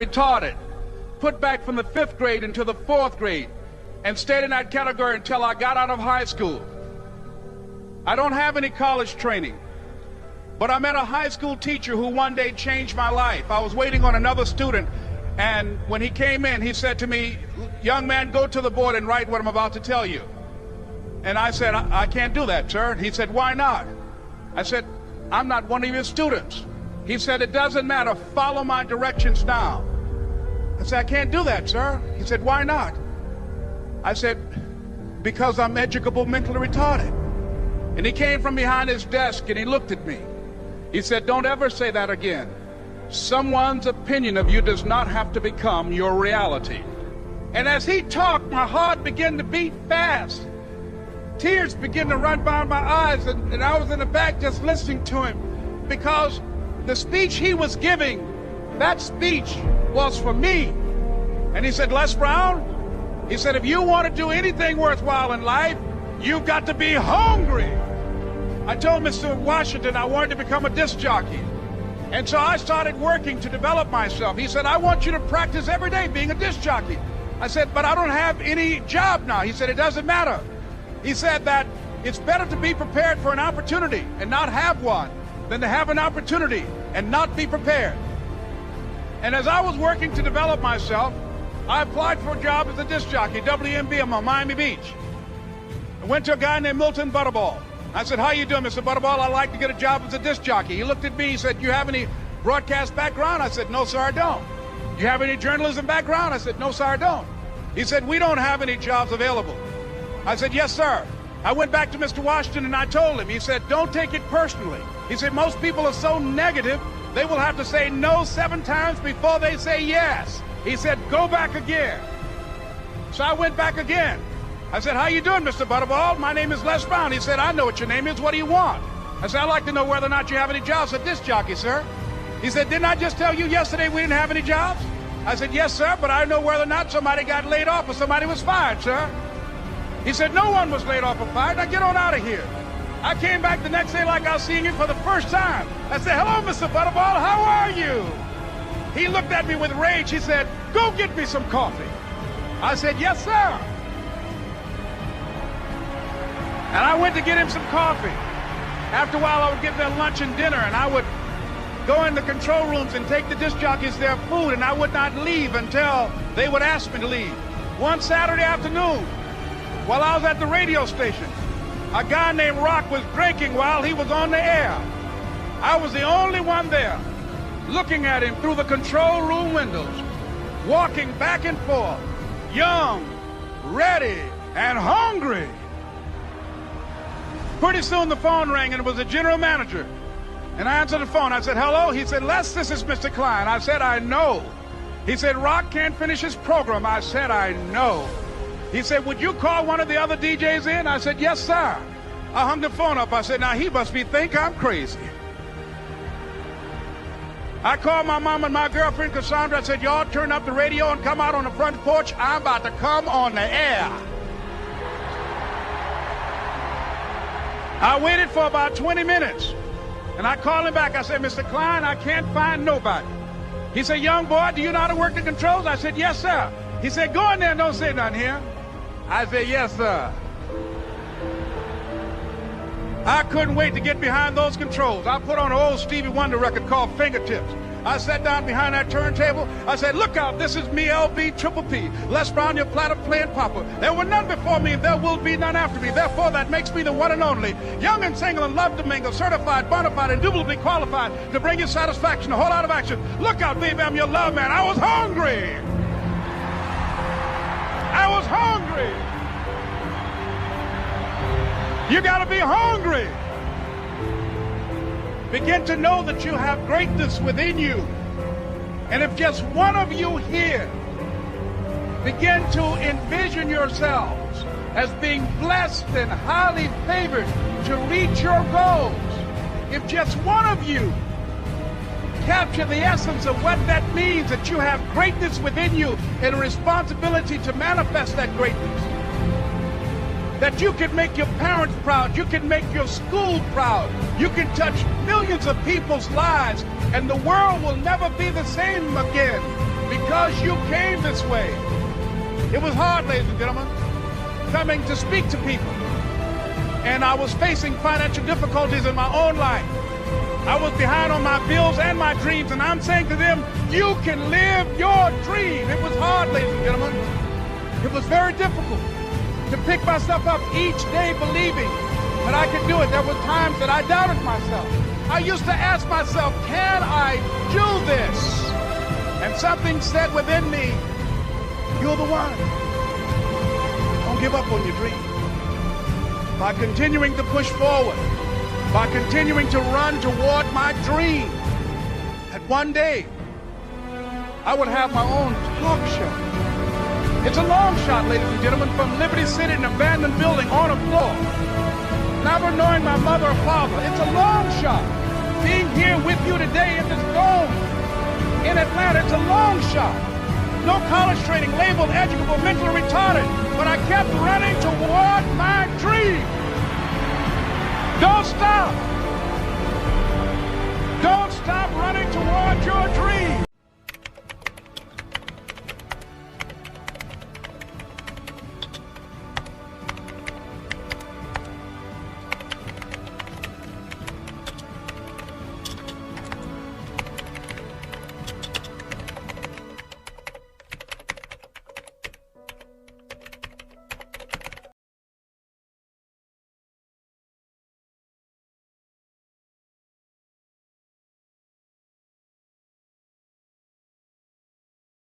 retarded, put back from the 5th grade into the 4th grade, and stayed in that category until I got out of high school. I don't have any college training, but I met a high school teacher who one day changed my life. I was waiting on another student, and when he came in, he said to me, "Young man, go to the board and write what I'm about to tell you." And I said, I can't do that, sir. And he said, "Why not?" I said, "I'm not one of your students." He said, "It doesn't matter. Follow my directions now." I said, "I can't do that, sir." He said, "Why not?" I said, "Because I'm educable mentally retarded." And he came from behind his desk and he looked at me. He said, "Don't ever say that again. Someone's opinion of you does not have to become your reality." And as he talked, my heart began to beat fast. Tears began to run down my eyes, and I was in the back just listening to him, because the speech he was giving, that speech was for me. And he said, "Les Brown," he said, "if you want to do anything worthwhile in life, you've got to be hungry." I told Mr. Washington I wanted to become a disc jockey. And so I started working to develop myself. He said, "I want you to practice every day being a disc jockey." I said, "But I don't have any job now." He said, "It doesn't matter." He said that it's better to be prepared for an opportunity and not have one than to have an opportunity and not be prepared. And as I was working to develop myself, I applied for a job as a disc jockey, WMBM on Miami Beach. I went to a guy named Milton Butterball. I said, "How you doing, Mr. Butterball? I'd like to get a job as a disc jockey." He looked at me, he said, "You have any broadcast background?" I said, "No, sir, I don't." "You have any journalism background?" I said, "No, sir, I don't." He said, "We don't have any jobs available." I said, "Yes, sir." I went back to Mr. Washington and I told him. He said, "Don't take it personally." He said, "Most people are so negative, they will have to say no 7 times before they say yes." He said, "Go back again." So I went back again. I said, "How you doing, Mr. Butterball? My name is Les Brown." He said, "I know what your name is. What do you want?" I said, "I'd like to know whether or not you have any jobs as a disc jockey, sir." He said, "Didn't I just tell you yesterday we didn't have any jobs?" I said, "Yes, sir, but I know whether or not somebody got laid off or somebody was fired, sir." He said, "No one was laid off or fired. Now get on out of here." I came back the next day like I was seeing him for the first time. I said, "Hello, Mr. Butterball, how are you?" He looked at me with rage. He said, "Go get me some coffee." I said, "Yes, sir." And I went to get him some coffee. After a while, I would get their lunch and dinner, and I would go in the control rooms and take the disc jockeys their food, and I would not leave until they would ask me to leave. One Saturday afternoon, while I was at the radio station, a guy named Rock was drinking while he was on the air. I was the only one there, looking at him through the control room windows, walking back and forth, young, ready, and hungry. Pretty soon the phone rang, and it was the general manager. And I answered the phone. I said, "Hello?" He said, "Les, this is Mr. Klein." I said, "I know." He said, "Rock can't finish his program." I said, "I know." He said, "Would you call one of the other DJs in?" I said, "Yes, sir." I hung the phone up. I said, "Now he must think I'm crazy." I called my mom and my girlfriend, Cassandra. I said, "Y'all turn up the radio and come out on the front porch. I'm about to come on the air." I waited for about 20 minutes, and I called him back. I said, "Mr. Klein, I can't find nobody." He said, "Young boy, do you know how to work the controls?" I said, "Yes, sir." He said, "Go in there and don't say nothing here." I said, "Yes, sir." I couldn't wait to get behind those controls. I put on an old Stevie Wonder record called Fingertips. I sat down behind that turntable. I said, "Look out, this is me, LB Triple P. Les Brown, your platter playing papa. There were none before me, and there will be none after me. Therefore, that makes me the one and only. Young and single and love to mingle, certified, bona fide, indubitably qualified to bring you satisfaction, a whole lot of action. Look out, baby, I'm your love man." I was hungry. I was hungry. You gotta be hungry. Begin to know that you have greatness within you. And if just one of you here begin to envision yourselves as being blessed and highly favored to reach your goals, if just one of you capture the essence of what that means, that you have greatness within you and a responsibility to manifest that greatness, that you can make your parents proud, you can make your school proud, you can touch millions of people's lives, and the world will never be the same again because you came this way. It was hard, ladies and gentlemen, coming to speak to people. And I was facing financial difficulties in my own life. I was behind on my bills and my dreams, and I'm saying to them, you can live your dream. It was hard, ladies and gentlemen. It was very difficult to pick myself up each day believing that I could do it. There were times that I doubted myself. I used to ask myself, can I do this? And something said within me, you're the one. Don't give up on your dream. By continuing to push forward, by continuing to run toward my dream, that one day I would have my own talk show. It's a long shot, ladies and gentlemen, from Liberty City, an abandoned building on a floor, never knowing my mother or father. It's a long shot. Being here with you today in this dome in Atlanta, it's a long shot. No college training, labeled educable, mentally retarded, but I kept running toward my dream. Don't stop. Don't stop running toward your dream.